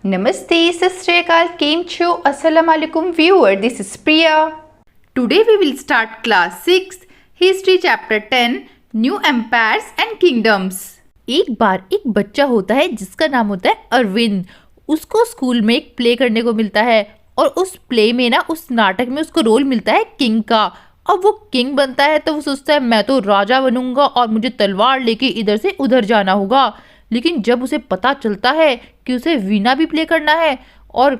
Namaste, Sat Shri Akal, Kem Cho, Assalamu alaikum viewer, this is Priya. Today we will start class 6, History chapter 10, New Empires and Kingdoms. एक बार एक बच्चा होता है जिसका नाम होता है अरविंद। उसको स्कूल में एक प्ले करने को मिलता है और उस प्ले में ना उस नाटक में उसको रोल मिलता है किंग का। अब वो किंग बनता है तो वो सोचता है मैं तो राजा बनूंगा और मुझे तलवार लेके इधर से उधर जाना होगा। लेकिन जब उसे पता चलता है कि उसे वीणा भी प्ले करना है और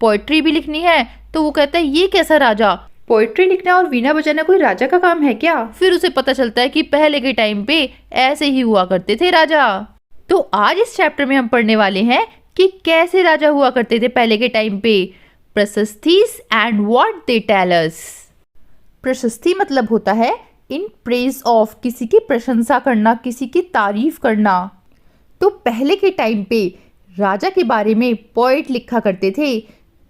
पोइट्री भी लिखनी है तो वो कहता है ये कैसा राजा, पोइट्री लिखना और वीणा बजाना कोई राजा का काम है क्या। फिर उसे पता चलता है कि पहले के टाइम पे ऐसे ही हुआ करते थे राजा। तो आज इस चैप्टर में हम पढ़ने वाले हैं कि कैसे राजा हुआ करते थे पहले के टाइम पे। Prashastis and what they tell us. प्रशस्ति मतलब होता है इन प्रेज ऑफ, किसी की प्रशंसा करना, किसी की तारीफ करना। तो पहले के टाइम पे राजा के बारे में पोएट लिखा करते थे।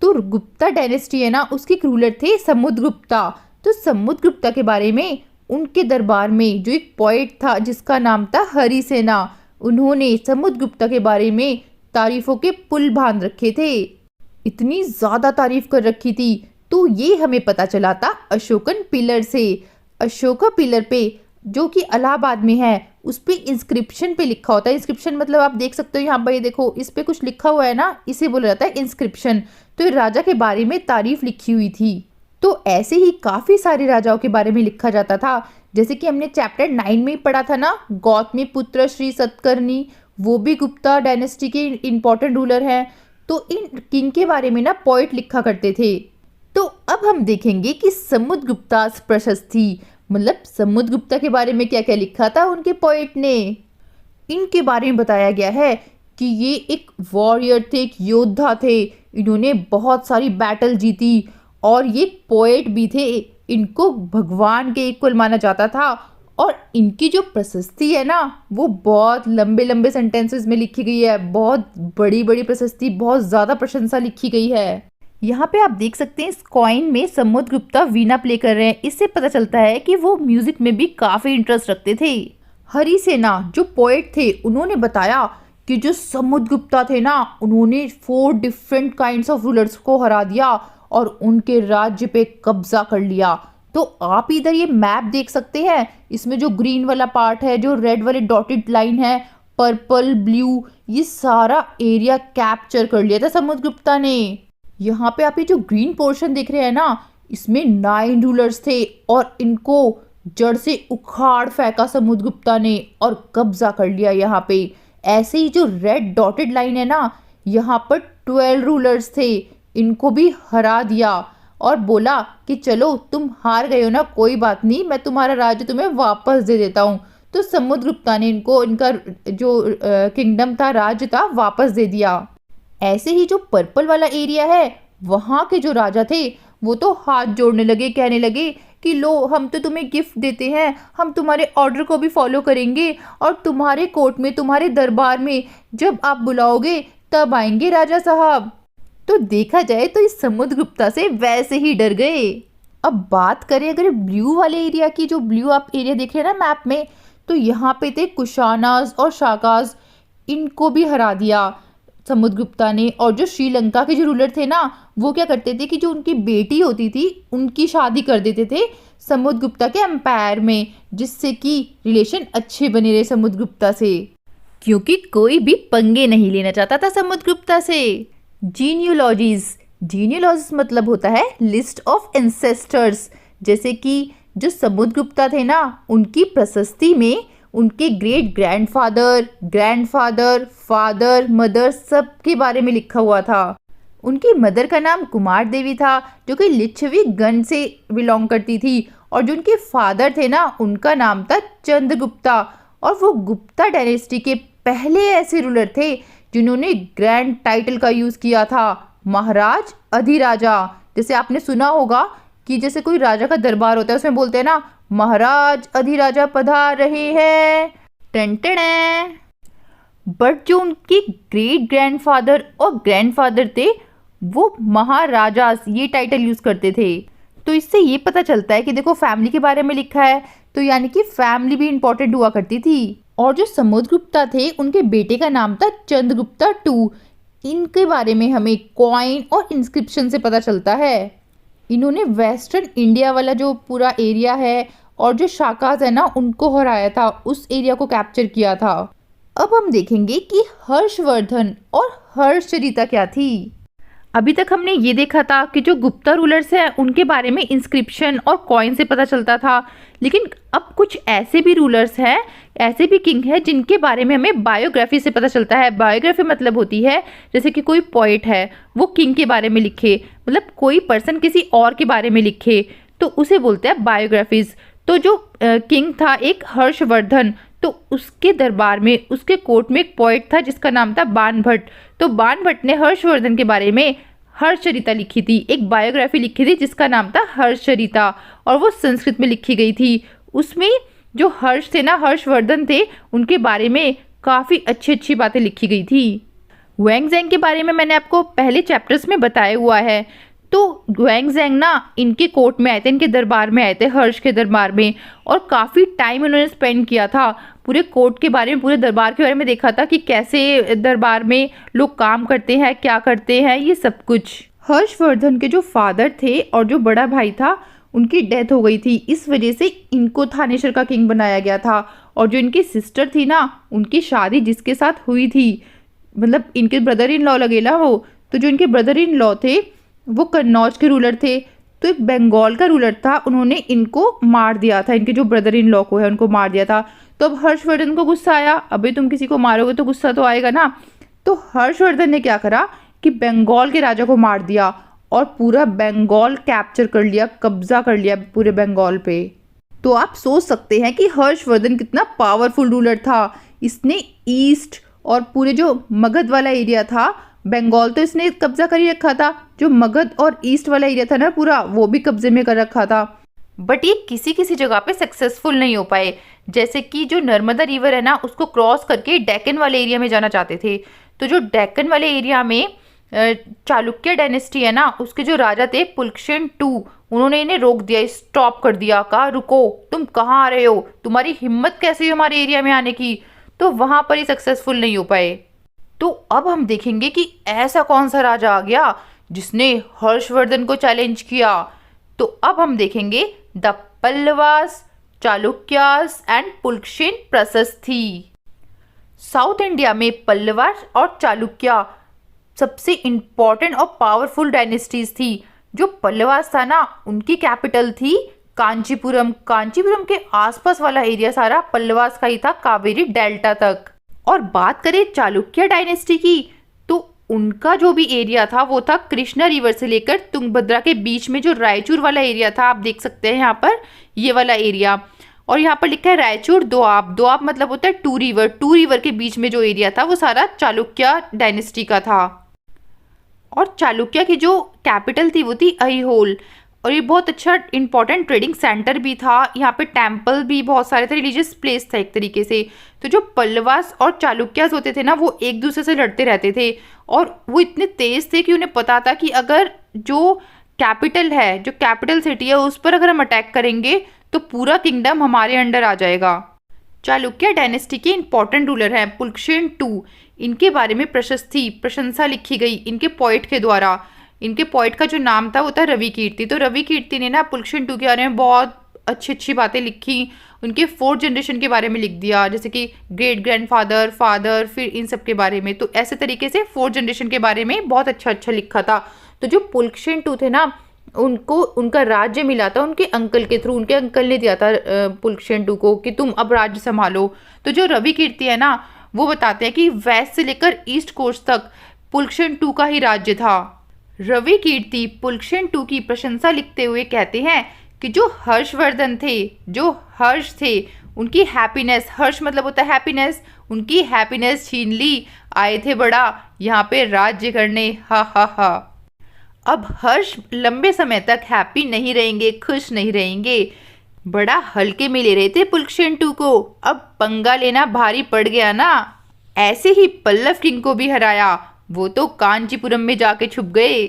तो गुप्ता डायनेस्टी है ना, उसके एक रूलर थे समुद्रगुप्ता। तो समुद्रगुप्ता के बारे में उनके दरबार में जो एक पोएट था जिसका नाम था हरिसेना, उन्होंने समुद्रगुप्ता के बारे में तारीफों के पुल बांध रखे थे। इतनी ज़्यादा तारीफ कर रखी थी तो ये हमें पता चला था अशोकन पिलर से। अशोका पिलर पे जो कि इलाहाबाद में है उस पे इंस्क्रिप्शन पे लिखा होता है। इंस्क्रिप्शन मतलब आप देख सकते हो यहाँ पर, ये देखो इस पे कुछ लिखा हुआ है ना, इसे बोला जाता है इंस्क्रिप्शन। तो ये राजा के बारे में तारीफ लिखी हुई थी। तो ऐसे ही काफ़ी सारे राजाओं के बारे में लिखा जाता था, जैसे कि हमने चैप्टर 9 में पढ़ा था ना, गौतमी पुत्र श्री सतकर्णी, वो भी गुप्ता डायनेस्टी के इम्पोर्टेंट रूलर हैं। तो इन किंग के बारे में ना पोइट लिखा करते थे। तो अब हम देखेंगे कि समुद्रगुप्ता प्रशस्ति मतलब समुद्रगुप्ता के बारे में क्या क्या लिखा था उनके पोएट ने। इनके बारे में बताया गया है कि ये एक वॉरियर थे, एक योद्धा थे। इन्होंने बहुत सारी बैटल जीती और ये पोएट भी थे। इनको भगवान के इक्वल माना जाता था। और इनकी जो प्रशस्ति है ना वो बहुत लंबे लंबे सेंटेंसेस में लिखी गई है। बहुत बड़ी बड़ी प्रशस्ति, बहुत ज़्यादा प्रशंसा लिखी गई है। यहाँ पे आप देख सकते हैं इस कॉइन में समुद्रगुप्ता वीणा प्ले कर रहे हैं। इससे पता चलता है कि वो म्यूजिक में भी काफ़ी इंटरेस्ट रखते थे। हरिसेना जो पोएट थे उन्होंने बताया कि जो समुद्रगुप्ता थे ना उन्होंने 4 डिफरेंट काइंड्स ऑफ रूलर्स को हरा दिया और उनके राज्य पे कब्जा कर लिया। तो आप इधर ये मैप देख सकते हैं, इसमें जो ग्रीन वाला पार्ट है, जो रेड वाले डॉटेड लाइन है, पर्पल ब्लू, ये सारा एरिया कैप्चर कर लिया था समुद्रगुप्ता ने। यहाँ पे आप ये जो ग्रीन पोर्शन देख रहे हैं ना, इसमें 9 रूलर्स थे और इनको जड़ से उखाड़ फेंका समुद्रगुप्ता ने और कब्जा कर लिया यहाँ पे। ऐसे ही जो रेड डॉटेड लाइन है ना, यहाँ पर 12 रूलर्स थे, इनको भी हरा दिया और बोला कि चलो तुम हार गए हो ना, कोई बात नहीं, मैं तुम्हारा राज्य तुम्हें वापस दे देता हूँ। तो समुद्रगुप्ता ने इनको इनका जो किंगडम था, राज्य था, वापस दे दिया। ऐसे ही जो पर्पल वाला एरिया है वहाँ के जो राजा थे वो तो हाथ जोड़ने लगे, कहने लगे कि लो हम तो तुम्हें गिफ्ट देते हैं, हम तुम्हारे ऑर्डर को भी फॉलो करेंगे और तुम्हारे कोर्ट में, तुम्हारे दरबार में जब आप बुलाओगे तब आएंगे राजा साहब। तो देखा जाए तो इस समुद्रगुप्ता से वैसे ही डर गए। अब बात करें अगर ब्लू वाले एरिया की, जो ब्लू आप एरिया देख रहे हैं ना मैप में, तो यहाँ पे थे कुशानाज और शाकाज, इनको भी हरा दिया समुद्रगुप्ता ने। और जो श्रीलंका के जो रूलर थे ना वो क्या करते थे कि जो उनकी बेटी होती थी उनकी शादी कर देते थे समुद्रगुप्ता के एम्पायर में, जिससे कि रिलेशन अच्छे बने रहे समुद्रगुप्ता से, क्योंकि कोई भी पंगे नहीं लेना चाहता था समुद्रगुप्ता से। जीनियोलॉजीज मतलब होता है लिस्ट ऑफ एंसेस्टर्स। जैसे कि जो समुद्रगुप्ता थे ना उनकी प्रशस्ति में उनके great grandfather, grandfather, father, mother सब के बारे में लिखा हुआ था। उनकी मदर का नाम कुमार देवी था जो कि लिच्छवी गण से बिलोंग करती थी। और जो उनके फादर थे ना उनका नाम था चंद्रगुप्ता। और वो गुप्ता डायनेस्टी के पहले ऐसे रूलर थे जिन्होंने ग्रैंड टाइटल का यूज़ किया था, महाराज अधिराजा। जैसे आपने सुना होगा कि जैसे कोई राजा का दरबार होता है उसमें बोलते हैं ना महाराज अधिराजा पधार रहे हैं, टेंटेड़े। बट जो उनके ग्रेट ग्रैंडफादर और ग्रैंडफादर थे वो महाराजास ये टाइटल यूज करते थे। तो इससे ये पता चलता है कि देखो फैमिली के बारे में लिखा है तो यानी कि फैमिली भी इंपॉर्टेंट हुआ करती थी। और जो समुद्रगुप्ता थे उनके बेटे का नाम था चंद्रगुप्ता II। इनके बारे में हमें कॉइन और इंस्क्रिप्शन से पता चलता है। इन्होंने वेस्टर्न इंडिया वाला जो पूरा एरिया है और जो शाकाज है ना उनको हराया था, उस एरिया को कैप्चर किया था। अब हम देखेंगे कि हर्षवर्धन और हर्षचरिता क्या थी। अभी तक हमने ये देखा था कि जो गुप्ता रूलर्स हैं उनके बारे में इंस्क्रिप्शन और कॉइन से पता चलता था, लेकिन अब कुछ ऐसे भी रूलर्स हैं, ऐसे भी किंग हैं जिनके बारे में हमें बायोग्राफी से पता चलता है। बायोग्राफी मतलब होती है जैसे कि कोई पोइट है वो किंग के बारे में लिखे, मतलब कोई पर्सन किसी और के बारे में लिखे तो उसे बोलते हैं बायोग्राफीज। तो जो किंग था एक हर्षवर्धन, तो उसके दरबार में उसके कोर्ट में एक पोइट था जिसका नाम था बाणभट्ट। तो बाणभट्ट ने हर्षवर्धन के बारे में हर्षचरिता लिखी थी, एक बायोग्राफी लिखी थी जिसका नाम था हर्षचरिता, और वो संस्कृत में लिखी गई थी। उसमें जो हर्ष थे ना, हर्षवर्धन थे, उनके बारे में काफ़ी अच्छी अच्छी बातें लिखी गई थी। वेंगजेंग के बारे में मैंने आपको पहले चैप्टर्स में बताया हुआ है। तो वेंगजेंग ना इनके कोर्ट में आए थे, इनके दरबार में आए थे, हर्ष के दरबार में, और काफ़ी टाइम इन्होंने स्पेंड किया था पूरे कोर्ट के बारे में, पूरे दरबार के बारे में देखा था कि कैसे दरबार में लोग काम करते हैं, क्या करते हैं, ये सब कुछ। हर्षवर्धन के जो फादर थे और जो बड़ा भाई था उनकी डेथ हो गई थी, इस वजह से इनको थानेश्वर का किंग बनाया गया था। और जो इनकी सिस्टर थी ना, उनकी शादी जिसके साथ हुई थी, मतलब इनके ब्रदर इन लॉ लगेला वो, तो जो इनके ब्रदर इन लॉ थे वो कन्नौज के रूलर थे। तो एक बंगाल का रूलर था, उन्होंने इनको मार दिया था, इनके जो ब्रदर इन लॉ को है उनको मार दिया था। तो अब हर्षवर्धन को गुस्सा आया, अभी तुम किसी को मारोगे तो गुस्सा तो आएगा ना। तो हर्षवर्धन ने क्या करा कि बंगाल के राजा को मार दिया और पूरा बंगाल कैप्चर कर लिया, कब्जा कर लिया पूरे बंगाल पे। तो आप सोच सकते हैं कि हर्षवर्धन कितना पावरफुल रूलर था। इसने ईस्ट और पूरे जो मगध वाला एरिया था, बंगाल तो इसने कब्जा कर ही रखा था, जो मगध और ईस्ट वाला एरिया था ना पूरा, वो भी कब्जे में कर रखा था। बट ये किसी किसी जगह पे सक्सेसफुल नहीं हो पाए, जैसे कि जो नर्मदा रिवर है ना उसको क्रॉस करके डेक्कन वाले एरिया में जाना चाहते थे। तो जो डेक्कन वाले एरिया में चालुक्य डायनेस्टी है ना, उसके जो राजा थे पुलकेशिन II, उन्होंने इन्हें रोक दिया, स्टॉप कर दिया, कहा रुको, तुम कहाँ आ रहे हो, तुम्हारी हिम्मत कैसे हुई हमारे एरिया में आने की। तो वहां पर ही सक्सेसफुल नहीं हो पाए। तो अब हम देखेंगे कि ऐसा कौन सा राजा आ गया जिसने हर्षवर्धन को चैलेंज किया। तो अब हम देखेंगे द पल्लवास, चालुक्यास एंड पुलकेशिन प्रशस्ति। साउथ इंडिया में पल्लवास और चालुक्य सबसे इंपॉर्टेंट और पावरफुल डायनेस्टीज थी। जो पल्लवास था ना, उनकी कैपिटल थी कांचीपुरम। कांचीपुरम के आसपास वाला एरिया सारा पल्लवास का ही था, कावेरी डेल्टा तक। और बात करें चालुक्य डायनेस्टी की, तो उनका जो भी एरिया था वो था कृष्णा रिवर से लेकर तुंगभद्रा के बीच में जो रायचूर वाला एरिया था, आप देख सकते हैं यहाँ पर ये वाला एरिया। और यहाँ पर लिखा है रायचूर दोआब। दोआब मतलब होता है टू रिवर। टू रिवर के बीच में जो एरिया था वो सारा चालुक्य डायनेस्टी का था। और चालुक्य की जो कैपिटल थी वो थी अहिहोल। और ये बहुत अच्छा इंपॉर्टेंट ट्रेडिंग सेंटर भी था, यहाँ पे टेम्पल भी बहुत सारे थे, रिलीजियस प्लेस था एक तरीके से। तो जो पल्लवास और चालुक्यास होते थे ना, वो एक दूसरे से लड़ते रहते थे, और वो इतने तेज थे कि उन्हें पता था कि अगर जो कैपिटल है, जो कैपिटल सिटी है, उस पर अगर हम अटैक करेंगे तो पूरा किंगडम हमारे अंडर आ जाएगा। चालुक्य डायनेस्टी के इंपॉर्टेंट रूलर हैं पुलकेशिन II। इनके बारे में प्रशंसा लिखी गई इनके पोइट के द्वारा। इनके पोइट का जो नाम था वो था रवि कीर्ति। तो रवि कीर्ति ने ना पुलकेशिन II के बारे में बहुत अच्छी अच्छी बातें लिखी। उनके 4th जनरेशन के बारे में लिख दिया, जैसे कि ग्रेट ग्रैंडफादर, फादर, फिर इन सब के बारे में। तो ऐसे तरीके से 4th जनरेशन के बारे में बहुत अच्छा अच्छा लिखा था। तो जो पुलकेशिन II थे ना, उनको उनका राज्य मिला था उनके अंकल के थ्रू। उनके अंकल ने दिया था पुलकेशिन II को कि तुम अब राज्य संभालो। तो जो रवि कीर्ति है ना, वो बताते हैं कि वेस्ट से लेकर ईस्ट कोस्ट तक पुलकेशिन II का ही राज्य था। रवि कीर्ति पुलकेशिन II की प्रशंसा लिखते हुए कहते हैं कि जो हर्षवर्धन थे, जो हर्ष थे, उनकी हैप्पीनेस, हर्ष मतलब होता है हैप्पीनेस, उनकी हैप्पीनेस छीन ली, आए थे बड़ा यहाँ पे राज्य करने, हा हा हा। अब हर्ष लंबे समय तक हैप्पी नहीं रहेंगे, खुश नहीं रहेंगे, बड़ा हल्के में ले रहे थे पुलकेशिन II को। अब पंगा लेना भारी पड़ गया ना। ऐसे ही पल्लव किंग को भी हराया, वो तो कांचीपुरम में जाके छुप गए।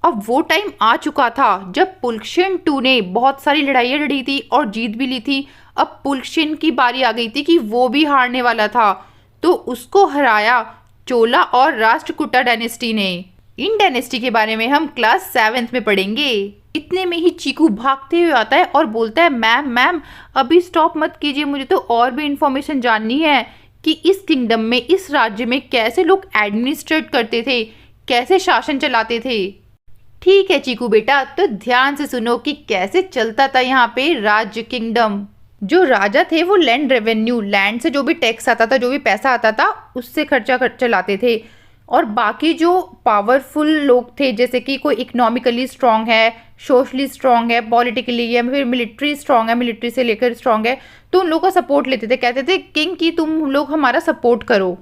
अब वो टाइम आ चुका था जब पुलकेशिन II ने बहुत सारी लड़ाइयाँ लड़ी थी और जीत भी ली थी। अब पुलकेशिन की बारी आ गई थी कि वो भी हारने वाला था, तो उसको हराया चोला और राष्ट्रकूटा डायनेस्टी ने। इन डायनेस्टी के बारे में हम क्लास 7th में पढ़ेंगे। इतने में ही चीकू भागते हुए आता है और बोलता है, मैम मैम अभी स्टॉप मत कीजिए, मुझे तो और भी इंफॉर्मेशन जाननी है कि इस किंगडम में, इस राज्य में कैसे लोग एडमिनिस्ट्रेट करते थे, कैसे शासन चलाते थे। ठीक है चीकू बेटा, तो ध्यान से सुनो कि कैसे चलता था यहाँ पे राज्य, किंगडम। जो राजा थे वो लैंड रेवेन्यू, लैंड से जो भी टैक्स आता था, जो भी पैसा आता था, उससे खर्चा चलाते थे। और बाकी जो पावरफुल लोग थे, जैसे कि कोई इकोनॉमिकली स्ट्रांग है, सोशली स्ट्रांग है, पॉलिटिकली या फिर मिलिट्री स्ट्रांग है, मिलिट्री से लेकर स्ट्रांग है, तो उन लोगों का सपोर्ट लेते थे। कहते थे किंग की तुम लोग हमारा सपोर्ट करो।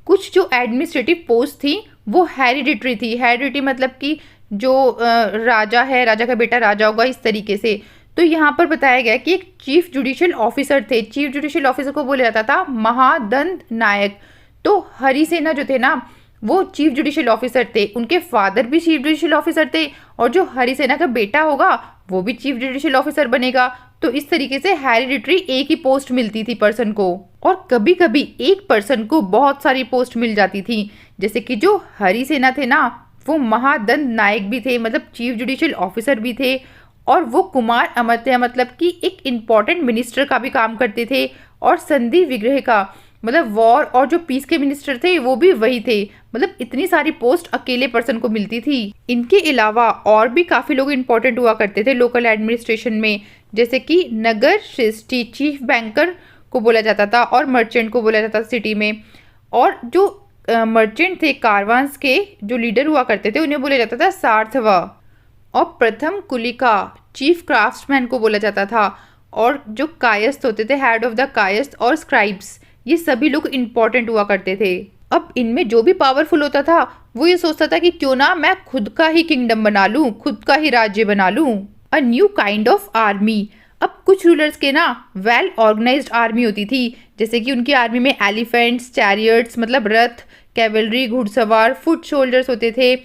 कुछ जो एडमिनिस्ट्रेटिव पोस्ट थी वो हेरिडिटरी थी। हेरिडिटरी मतलब कि जो राजा है, राजा का बेटा राजा होगा, इस तरीके से। तो यहाँ पर बताया गया कि एक चीफ जुडिशियल ऑफिसर थे। चीफ जुडिशियल ऑफिसर को बोला जाता था महादंड नायक। तो हरिसेना जो थे ना, वो चीफ जुडिशियल ऑफिसर थे। उनके फादर भी चीफ जुडिशियल ऑफिसर थे और जो हरिसेना का बेटा होगा वो भी चीफ जुडिशियल ऑफिसर बनेगा। तो इस तरीके से हेरिडिटरी एक ही पोस्ट मिलती थी पर्सन को। और कभी कभी एक पर्सन को बहुत सारी पोस्ट मिल जाती थी। जैसे कि जो हरिसेना थे ना, वो महादंड नायक भी थे, मतलब चीफ जुडिशियल ऑफिसर भी थे। और वो कुमार अमात्य मतलब कि एक इम्पॉर्टेंट मिनिस्टर का भी काम करते थे। और संधि विग्रह का मतलब वॉर और जो पीस के मिनिस्टर थे वो भी वही थे। मतलब इतनी सारी पोस्ट अकेले पर्सन को मिलती थी। इनके अलावा और भी काफ़ी लोग इंपॉर्टेंट हुआ करते थे लोकल एडमिनिस्ट्रेशन में। जैसे कि नगर श्रेष्ठी, चीफ बैंकर को बोला जाता था और मर्चेंट को बोला जाता था सिटी में। और जो मर्चेंट थे, कारवांस के जो लीडर हुआ करते थे, उन्हें बोला जाता था सार्थवा। और प्रथम कुलिका, चीफ क्राफ्ट्समैन को बोला जाता था। और जो कायस्थ होते थे, हेड ऑफ द कायस्थ और स्क्राइब्स, ये सभी लोग इंपॉर्टेंट हुआ करते थे। अब इनमें जो भी पावरफुल होता था वो ये सोचता था कि क्यों ना मैं खुद का ही किंगडम बना लूं, खुद का ही राज्य बना लूं। A new kind of army. अब कुछ रूलर्स के ना वेल ऑर्गेनाइज्ड आर्मी होती थी। जैसे कि उनकी आर्मी में एलिफेंट्स, चैरियट्स मतलब रथ, कैवलरी, घुड़सवार, फुट सोल्जर्स होते थे।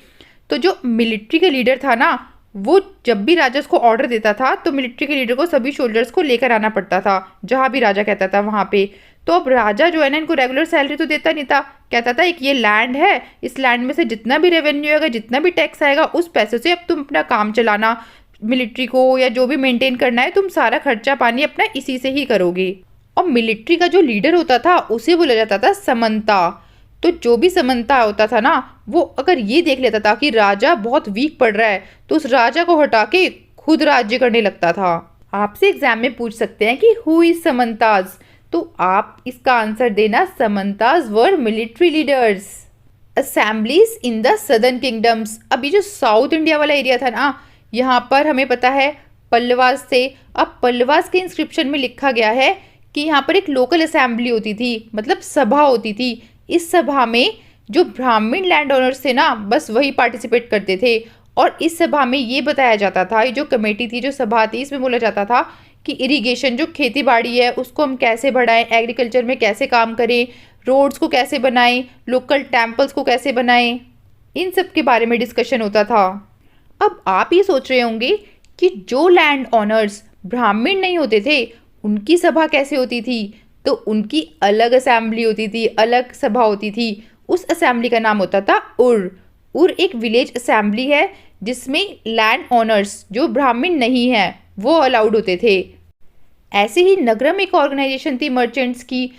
तो जो मिलिट्री का लीडर था ना, वो जब भी राजा उसको ऑर्डर देता था तो मिलिट्री के लीडर को सभी सोल्जर्स को लेकर आना पड़ता था जहाँ भी राजा कहता था वहाँ पे। तो अब राजा जो है ना, इनको रेगुलर सैलरी तो देता नहीं था। कहता था एक ये लैंड है, इस लैंड में से जितना भी रेवेन्यू आएगा, जितना भी टैक्स आएगा, उस पैसे से अब तुम अपना काम चलाना, मिलिट्री को या जो भी मेंटेन करना है, तुम सारा खर्चा पानी अपना इसी से ही करोगे। और मिलिट्री का जो लीडर होता था उसे बोला जाता था समंता। तो जो भी समंता होता था ना, वो अगर ये देख लेता था कि राजा बहुत वीक पड़ रहा है तो उस राजा को हटा के खुद राज्य करने लगता था। आपसे एग्जाम में पूछ सकते हैं कि हु इज समंताज, तो आप इसका आंसर देना samantas were military leaders. Assemblies in the southern kingdoms. अब ये जो साउथ इंडिया वाला एरिया था ना, यहाँ पर हमें पता है पल्लवास थे। अब पल्लवास के इंस्क्रिप्शन में लिखा गया है कि यहाँ पर एक लोकल असेंबली होती थी, मतलब सभा होती थी। इस सभा में जो ब्राह्मण लैंड ओनर्स थे ना, बस वही पार्टिसिपेट करते थे। और इस सभा में ये बताया जाता था, ये जो कमेटी थी, जो सभा थी, इसमें बोला जाता था कि इरिगेशन, जो खेती बाड़ी है, उसको हम कैसे बढ़ाएं, एग्रीकल्चर में कैसे काम करें, रोड्स को कैसे बनाएं, लोकल टेम्पल्स को कैसे बनाएं, इन सब के बारे में डिस्कशन होता था। अब आप ये सोच रहे होंगे कि जो लैंड ओनर्स ब्राह्मण नहीं होते थे उनकी सभा कैसे होती थी। तो उनकी अलग असेंबली होती थी, अलग सभा होती थी। उस असेंबली का नाम होता था उर। उर एक विलेज असेंबली है जिसमें लैंड ओनर्स जो ब्राह्मण नहीं हैं वो अलाउड होते थे। ऐसे ही नगरम एक ऑर्गेनाइजेशन थी मर्चेंट्स की।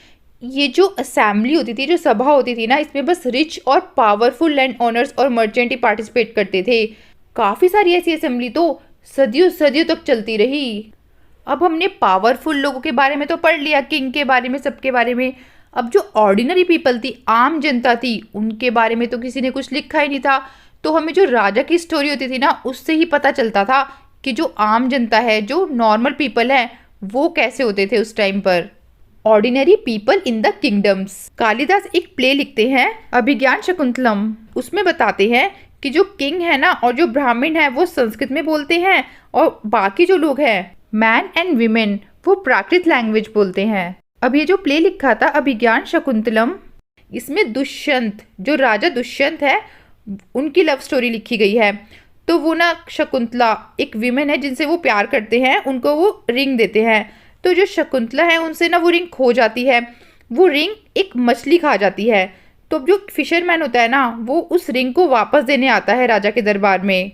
ये जो असेंबली होती थी, जो सभा होती थी ना, इसमें बस रिच और पावरफुल लैंड ओनर्स और मर्चेंट ही पार्टिसिपेट करते थे। काफ़ी सारी ऐसी असेंबली तो सदियों सदियों तक चलती रही। अब हमने पावरफुल लोगों के बारे में तो पढ़ लिया, किंग के बारे में, सबके बारे में। अब जो ऑर्डिनरी पीपल थी, आम जनता थी, उनके बारे में तो किसी ने कुछ लिखा ही नहीं था। तो हमें जो राजा की स्टोरी होती थी ना, उससे ही पता चलता था कि जो आम जनता है, जो नॉर्मल पीपल है, वो कैसे होते थे उस टाइम पर। Ordinary people in the kingdoms. Kalidas एक प्ले लिखते हैं, अभिज्ञान शकुंतलम। उसमें बताते हैं कि जो किंग है ना और जो ब्राह्मण है वो संस्कृत में बोलते हैं, और बाकी जो लोग हैं मैन एंड वीमेन वो प्राकृत लैंग्वेज बोलते हैं। अब ये जो प्ले लिखा था अभिज्ञान शकुंतलम, इसमें दुष्यंत, जो राजा दुष्यंत है, उनकी लव स्टोरी लिखी गई है। तो वो ना शकुंतला एक वीमेन है जिनसे वो प्यार करते हैं, उनको वो रिंग देते हैं। तो जो शकुंतला है उनसे ना वो रिंग खो जाती है। वो रिंग एक मछली खा जाती है। तो अब जो फिशरमैन होता है ना, वो उस रिंग को वापस देने आता है राजा के दरबार में।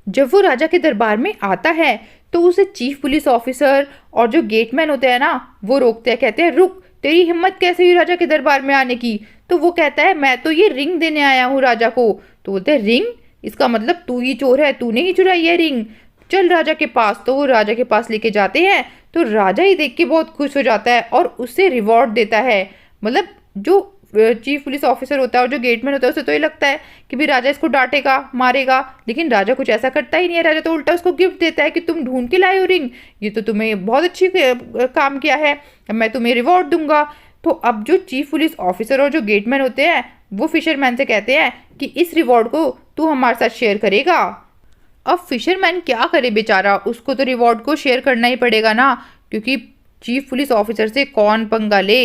जब वो राजा के दरबार में आता है तो उसे चीफ पुलिस ऑफिसर और जो गेटमैन होते हैं ना, वो रोकते हैं, कहते हैं रुक, तेरी हिम्मत कैसे हुई राजा के दरबार में आने की। तो वो कहता है मैं तो ये रिंग देने आया हूँ राजा को। तो बोलते हैं रिंग, इसका मतलब तू ही चोर है, तूने ही चुराई है रिंग, चल राजा के पास। तो वो राजा के पास लेके जाते हैं। तो राजा ही देख के बहुत खुश हो जाता है और उससे रिवॉर्ड देता है। मतलब जो चीफ पुलिस ऑफिसर होता है और जो गेटमैन होता है, उसे तो ये लगता है कि भी राजा इसको डांटेगा, मारेगा, लेकिन राजा कुछ ऐसा करता ही नहीं है। राजा तो उल्टा उसको गिफ्ट देता है कि तुम ढूंढ के लाए हो रिंग, ये तो तुम्हें बहुत अच्छी काम किया है, मैं तुम्हें रिवॉर्ड दूंगा। तो अब जो चीफ पुलिस ऑफिसर और जो गेटमैन होते हैं, वो फिशरमैन से कहते हैं कि इस रिवॉर्ड को तू हमारे साथ शेयर करेगा। अब फिशरमैन क्या करे बेचारा, उसको तो रिवॉर्ड को शेयर करना ही पड़ेगा ना, क्योंकि चीफ पुलिस ऑफिसर से कौन पंगा ले।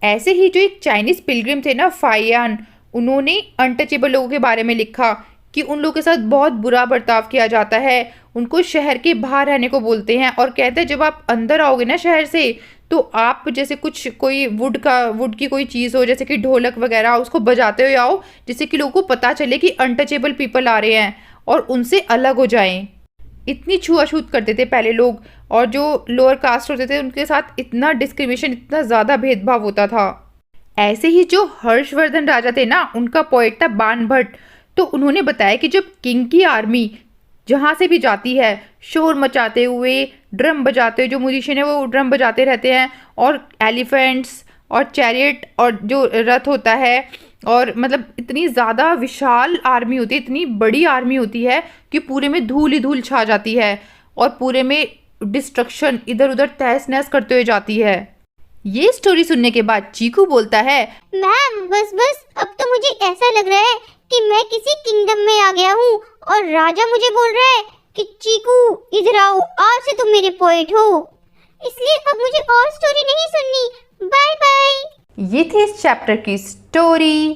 ऐसे ही जो एक चाइनीज पिलग्रिम थे ना, फाइयान, उन्होंने अनटचेबल लोगों के बारे में लिखा कि उन लोगों के साथ बहुत बुरा बर्ताव किया जाता है, उनको शहर के बाहर रहने को बोलते हैं और कहते हैं जब आप अंदर आओगे ना शहर से, तो आप जैसे कुछ कोई वुड की कोई चीज़ हो, जैसे कि ढोलक वगैरह, उसको बजाते हुए आओ, जिससे कि लोगों को पता चले कि अनटचेबल पीपल आ रहे हैं और उनसे अलग हो जाएं। इतनी छुआछूत करते थे पहले लोग, और जो लोअर कास्ट होते थे उनके साथ इतना डिस्क्रिमिनेशन, इतना ज़्यादा भेदभाव होता था। ऐसे ही जो हर्षवर्धन राजा थे ना, उनका पोएट था बाण भट्ट। तो उन्होंने बताया कि जब किंग की आर्मी जहाँ से भी जाती है, शोर मचाते हुए, ड्रम बजाते हुए, जो म्यूजिशियन है वो ड्रम बजाते रहते हैं, और एलिफेंट्स और चैरियट और जो रथ होता है, और मतलब इतनी ज़्यादा विशाल आर्मी होती है, इतनी बड़ी आर्मी होती है कि पूरे में धूल ही धूल छा जाती है और पूरे में डिस्ट्रक्शन इधर उधर तहस नहस करते हुए जाती है। ये स्टोरी सुनने के बाद चीकू बोलता है, मैम बस अब तो मुझे ऐसा लग रहा है कि मैं किसी किंगडम में आ गया हूँ और राजा मुझे बोल रहा है कि चीकू इधर आओ, आज से तुम मेरे पोएट हो, इसलिए अब मुझे और स्टोरी नहीं सुननी। Bye bye. ये थी इस चैप्टर की story.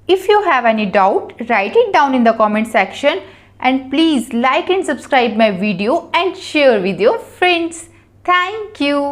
If you have any doubt, write it down in the comment section and please like and subscribe my video and share with your friends. Thank you.